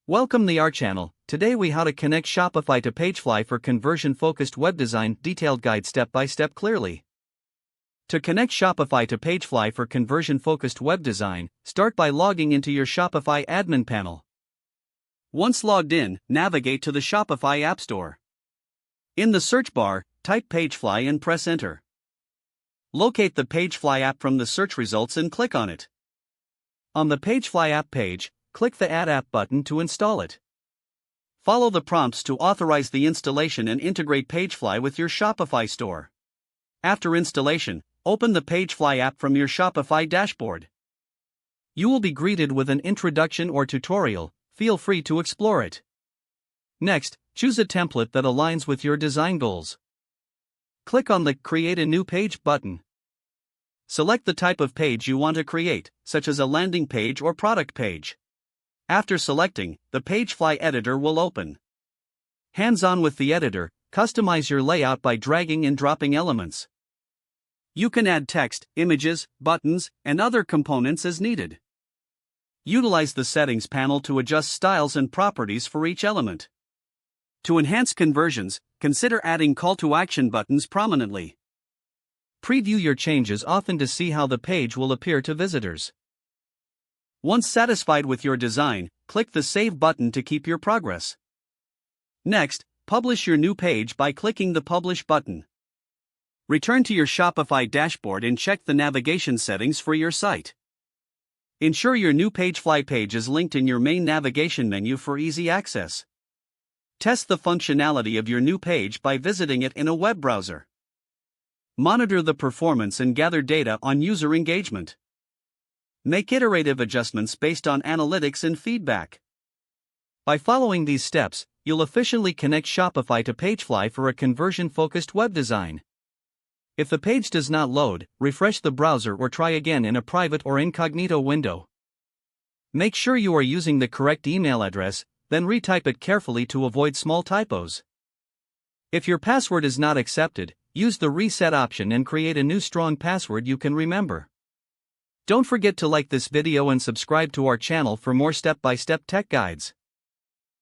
Welcome to our channel. Today we how to connect Shopify to PageFly for conversion-focused web design. Detailed guide step by step clearly. To connect Shopify to PageFly for conversion-focused web design, start by logging into your Shopify admin panel. Once logged in, navigate to the Shopify App Store. In the search bar, type PageFly and press enter. Locate the PageFly app from the search results and click on it. On the PageFly app page, click the Add App button to install it. Follow the prompts to authorize the installation and integrate PageFly with your Shopify store. After installation, open the PageFly app from your Shopify dashboard. You will be greeted with an introduction or tutorial. Feel free to explore it. Next, choose a template that aligns with your design goals. Click on the Create a New Page button. Select the type of page you want to create, such as a landing page or product page. After selecting, the PageFly editor will open. Hands-on with the editor, customize your layout by dragging and dropping elements. You can add text, images, buttons, and other components as needed. Utilize the Settings panel to adjust styles and properties for each element. To enhance conversions, consider adding call to action buttons prominently. Preview your changes often to see how the page will appear to visitors. Once satisfied with your design, click the Save button to keep your progress. Next, publish your new page by clicking the Publish button. Return to your Shopify dashboard and check the navigation settings for your site. Ensure your new PageFly page is linked in your main navigation menu for easy access. Test the functionality of your new page by visiting it in a web browser. Monitor the performance and gather data on user engagement. Make iterative adjustments based on analytics and feedback. By following these steps, you'll efficiently connect Shopify to PageFly for a conversion-focused web design. If the page does not load, refresh the browser or try again in a private or incognito window. Make sure you are using the correct email address, then retype it carefully to avoid small typos. If your password is not accepted, use the reset option and create a new strong password you can remember. Don't forget to like this video and subscribe to our channel for more step-by-step tech guides.